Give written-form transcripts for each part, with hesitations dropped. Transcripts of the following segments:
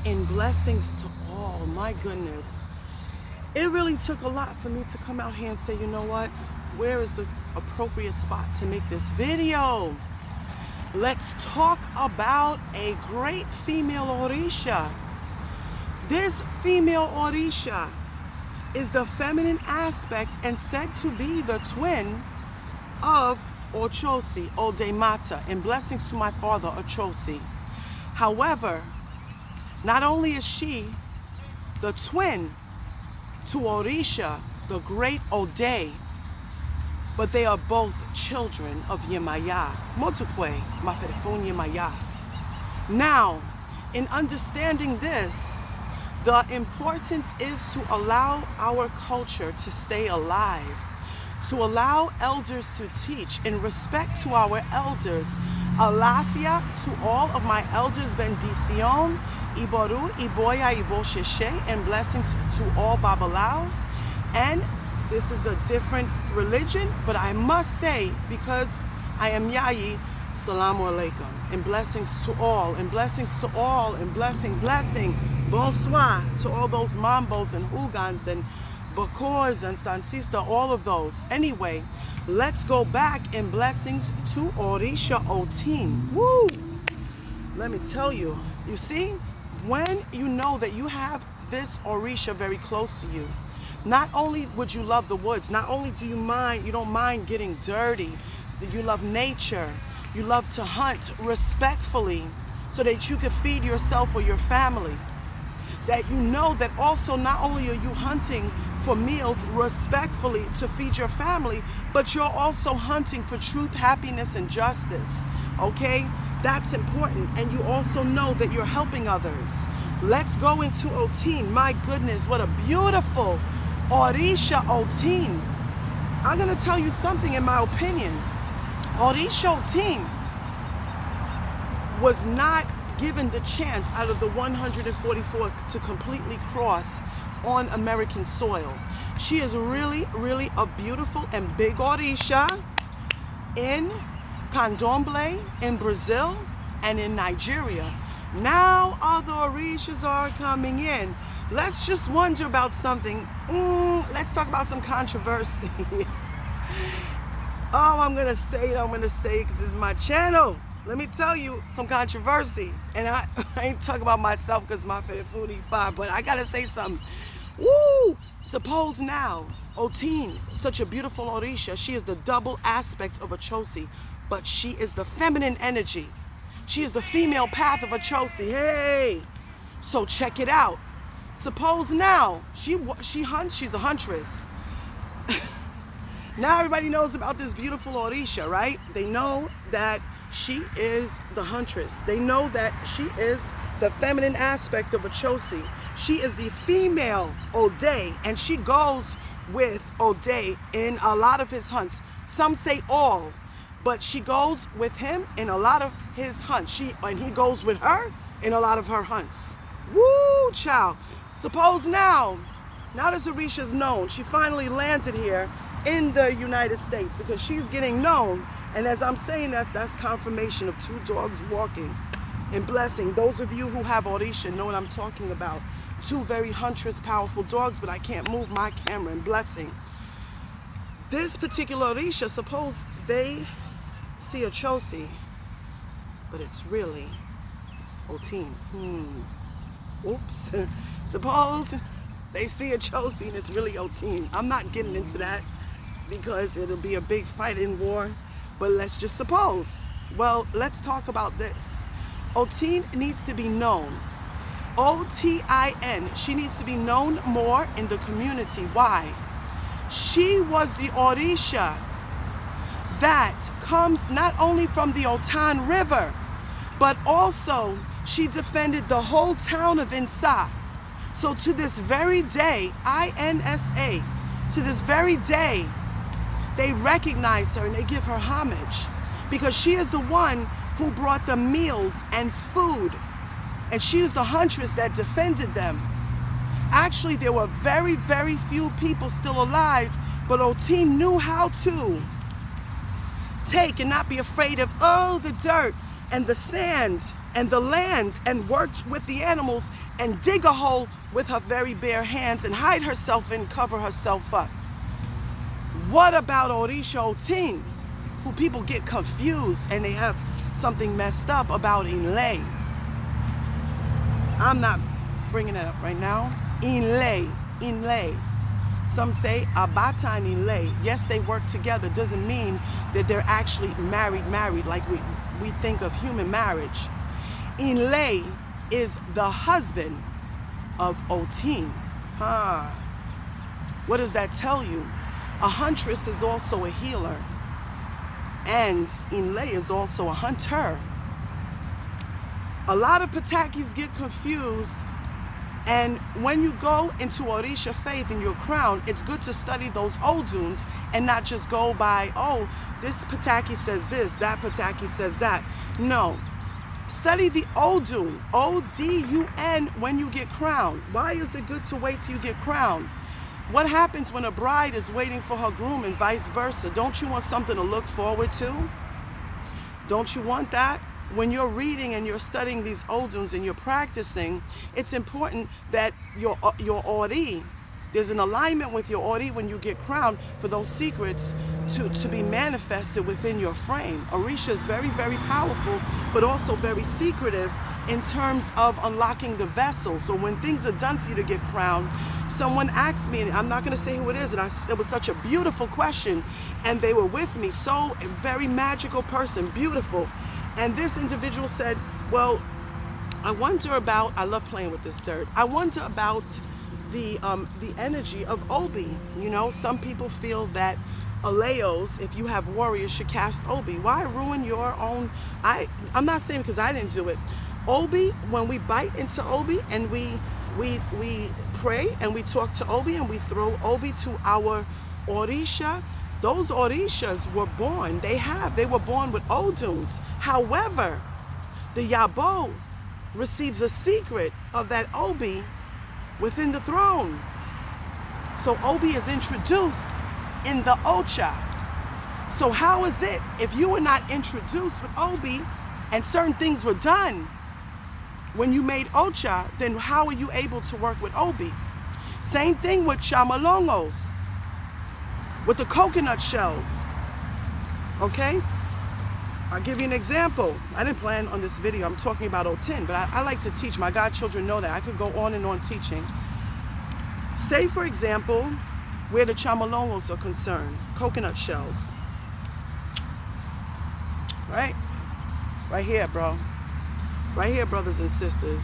And blessings to all. My goodness. It really took a lot for me to come out here and say, you know what? Where is the appropriate spot to make this video? Let's talk about a great female Orisha. This female Orisha is the feminine aspect and said to be the twin of Ochosi, Odde Mata, and blessings to my father, Ochosi. However, not only is she the twin to Orisha, the great Odde, but they are both children of Yemaya. Motupwe, Maferefun Yemaya. Now, in understanding this, the importance is to allow our culture to stay alive, to allow elders to teach in respect to our elders. Alafia to all of my elders, bendición, Iboru, Iboya, Ibosheshe, and blessings to all Babalaos. And this is a different religion, but I must say, because I am Yayi, Salamu Alaikum, and blessings to all, and blessings to all, and blessing, bonsoir to all those Mambos and Hugans and Bakors and Sansista, all of those. Anyway, let's go back in blessings to Orisha Otin. Woo! Let me tell you, you see, when you know that you have this Orisha very close to you, not only would you love the woods, not only do you don't mind getting dirty, you love nature, you love to hunt respectfully so that you can feed yourself or your family. That you know that also not only are you hunting for meals respectfully to feed your family, but you're also hunting for truth, happiness, and justice, okay? That's important. And you also know that you're helping others. Let's go into Otin. My goodness, what a beautiful Orisha Otin. I'm gonna tell you something in my opinion. Orisha Otin was not given the chance out of the 144 to completely cross on American soil. She is really, really a beautiful and big Orisha in Candomblé, in Brazil, and in Nigeria. Now other Orishas are coming in. Let's just wonder about something. Let's talk about some controversy. Oh, I'm gonna say it because this is my channel. Let me tell you some controversy. And I ain't talking about myself because my foodie five, but I gotta say something. Woo! Suppose now, Otin, such a beautiful Orisha, she is the double aspect of Ochosi, but she is the feminine energy. She is the female path of Ochosi. Hey! So check it out. Suppose now, she hunts, she's a huntress. Now everybody knows about this beautiful Orisha, right? They know that she is the huntress. They know that she is the feminine aspect of Ochosi. She is the female Odde, and she goes with Odde in a lot of his hunts. Some say all, but she goes with him in a lot of his hunts. And he goes with her in a lot of her hunts. Woo, child. Suppose now this Orisha's known. She finally landed here in the United States because she's getting known. And as I'm saying that's confirmation of two dogs walking and blessing. Those of you who have Orisha know what I'm talking about. Two very huntress, powerful dogs, but I can't move my camera and blessing. This particular Orisha, suppose they see Ochosi, but it's really Otin. Oops. Suppose they see Ochosi and it's really Otin. I'm not getting into that because it'll be a big fight in war. But let's just suppose. Well, let's talk about this. Otin needs to be known. O-T-I-N. She needs to be known more in the community. Why? She was the Orisha that comes not only from the Otan River, but also she defended the whole town of Insa. So to this very day, I-N-S-A, to this very day, they recognize her and they give her homage because she is the one who brought them meals and food. And she is the huntress that defended them. Actually, there were very, very few people still alive, but Otin knew how to take and not be afraid of, the dirt and the sand and the land, and worked with the animals, and dig a hole with her very bare hands, and hide herself and cover herself up. What about Orisha Otin, who people get confused and they have something messed up about Inle? I'm not bringing it up right now. Inle. Some say Abata and Inle. Yes, they work together. Doesn't mean that they're actually married like we think of human marriage. Inle is the husband of Otin. What does that tell you? A huntress is also a healer, and Inle is also a hunter. A lot of Patakis get confused, and when you go into Orisha faith in your crown, it's good to study those Oduns and not just go by, oh, this Pataki says this, that Pataki says that. No. Study the Odun, O-D-U-N, when you get crowned. Why is it good to wait till you get crowned? What happens when a bride is waiting for her groom and vice versa? Don't you want something to look forward to? Don't you want that? When you're reading and you're studying these Oduns and you're practicing, it's important that your Ori, there's an alignment with your Ori when you get crowned for those secrets to be manifested within your frame. Orisha is very, very powerful, but also very secretive in terms of unlocking the vessel. So when things are done for you to get crowned, someone asked me, and I'm not going to say who it is, and it was such a beautiful question, and they were with me, so a very magical person, beautiful. And this individual said, well, I wonder about, I love playing with this dirt, I wonder about the energy of Obi. You know, some people feel that Aleos, if you have warriors, should cast Obi. Why ruin your own? I'm not saying because I didn't do it. Obi, when we bite into Obi and we pray and we talk to Obi and we throw Obi to our Orisha, those Orishas were born, they were born with Oduns. However, the Yabo receives a secret of that Obi within the throne. So Obi is introduced in the Ocha. So how is it if you were not introduced with Obi and certain things were done when you made Ocha, then how are you able to work with Obi? Same thing with Chamalongos, with the coconut shells. Okay? I'll give you an example. I didn't plan on this video. I'm talking about Otin, but I like to teach. My godchildren know that. I could go on and on teaching. Say, for example, where the Chamalongos are concerned, coconut shells. Right? Right here, bro. Right here, brothers and sisters.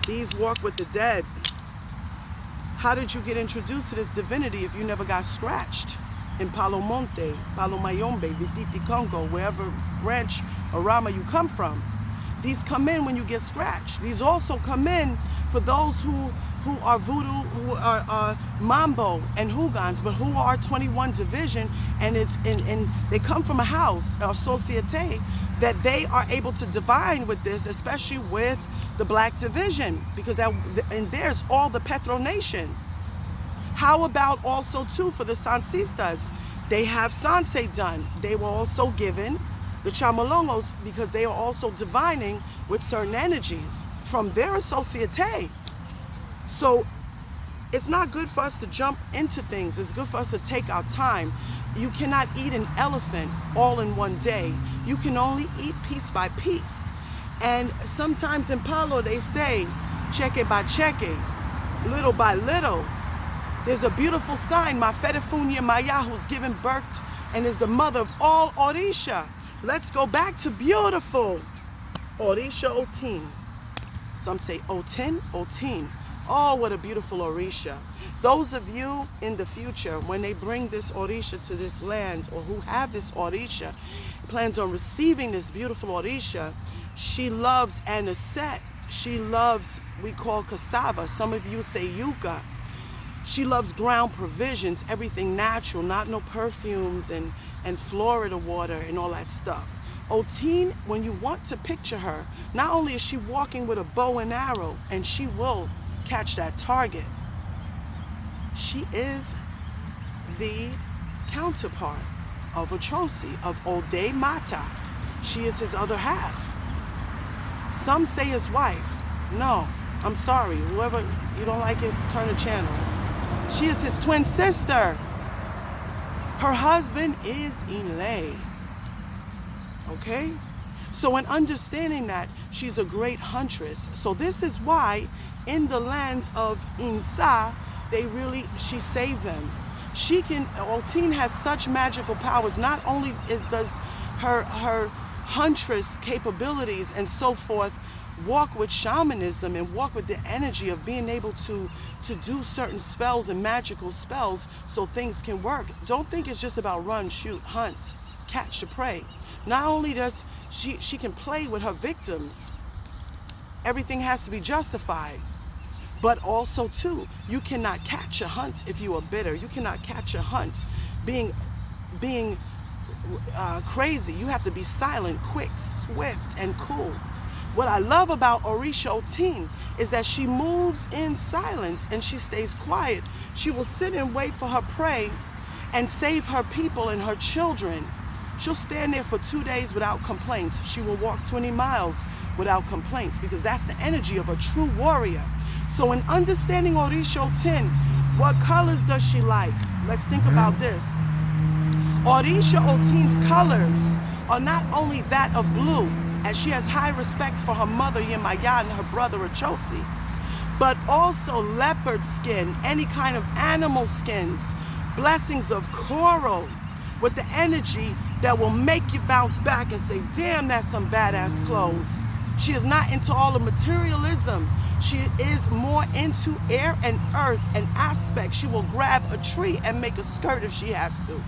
These walk with the dead. How did you get introduced to this divinity if you never got scratched? In Palomonte, Palomayombe, Viditi Congo, wherever branch or Rama you come from. These come in when you get scratched. These also come in for those who are voodoo, who are mambo and hugans, but who are 21 division, and they come from a house, a societe, that they are able to divine with this, especially with the black division, because and there's all the Petro Nation. How about also too for the Sansistas? They have Sanse done. They were also given the Chamalongos because they are also divining with certain energies from their societe. So it's not good for us to jump into things. It's good for us to take our time. You cannot eat an elephant all in one day. You can only eat piece by piece. And sometimes in Palo they say, cheque by cheque, little by little. There's a beautiful sign, Mafedefunya Maya, who's given birth and is the mother of all Orisha. Let's go back to beautiful Orisha Otin. Some say Otin, Otin. Oh, what a beautiful Orisha. Those of you in the future, when they bring this Orisha to this land, or who have this Orisha, plans on receiving this beautiful Orisha, she loves aniset. She loves, we call cassava. Some of you say yucca. She loves ground provisions, everything natural, not no perfumes and Florida water and all that stuff. Otin, when you want to picture her, not only is she walking with a bow and arrow, and she will catch that target, she is the counterpart of Ochosi, of Odde Mata. She is his other half. Some say his wife. No, I'm sorry. Whoever, you don't like it, turn the channel. She is his twin sister. Her husband is Ile. Okay? So in understanding that, she's a great huntress. So this is why in the land of Insa, she saved them. Otin has such magical powers. Not only does her huntress capabilities and so forth walk with shamanism and walk with the energy of being able to do certain spells and magical spells so things can work. Don't think it's just about run, shoot, hunt, catch the prey. Not only does she can play with her victims, everything has to be justified. But also too, you cannot catch a hunt if you are bitter. You cannot catch a hunt being crazy. You have to be silent, quick, swift, and cool. What I love about Orisha Otin is that she moves in silence and she stays quiet. She will sit and wait for her prey and save her people and her children. She'll stand there for 2 days without complaints. She will walk 20 miles without complaints, because that's the energy of a true warrior. So in understanding Orisha Otin, what colors does she like? Let's think about this. Orisha Otin's colors are not only that of blue, as she has high respect for her mother Yemaya and her brother Ochosi, but also leopard skin, any kind of animal skins, blessings of coral, with the energy that will make you bounce back and say, damn, that's some badass clothes. She is not into all the materialism. She is more into air and earth and aspect. She will grab a tree and make a skirt if she has to.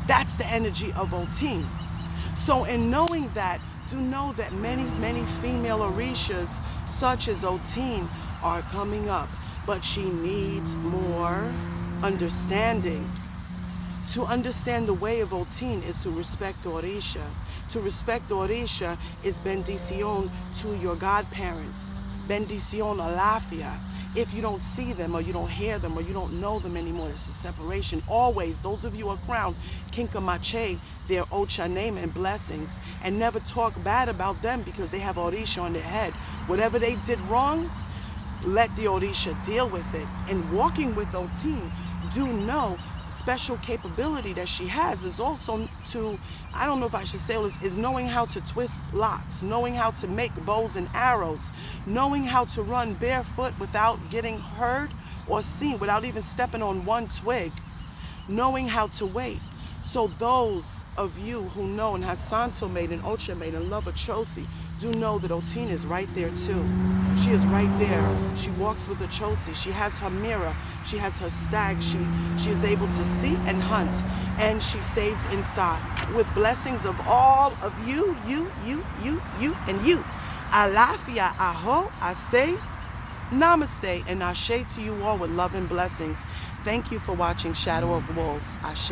That's the energy of Otin. So in knowing that, do know that many, many female Orishas, such as Otin, are coming up, but she needs more understanding. To understand the way of Otin is to respect Orisha. To respect Orisha is bendición to your godparents. Bendición alafia. If you don't see them or you don't hear them or you don't know them anymore, it's a separation. Always, those of you who are crowned, kinkamache, their ocha name and blessings. And never talk bad about them because they have Orisha on their head. Whatever they did wrong, let the Orisha deal with it. And walking with Otin, do know special capability that she has is also to, I don't know if I should say this, is knowing how to twist locks, knowing how to make bows and arrows, knowing how to run barefoot without getting heard or seen, without even stepping on one twig, knowing how to wait. So those of you who know and have Santo made and Ocha made and love Ochosi, do know that Otin is right there too. She is right there. She walks with Ochosi. She has her mirror. She has her stag. She is able to see and hunt. And she saved inside with blessings of all of you, and you. Alafia, aho, ase, namaste, and ashe to you all with love and blessings. Thank you for watching Shadow of Wolves. Ashe.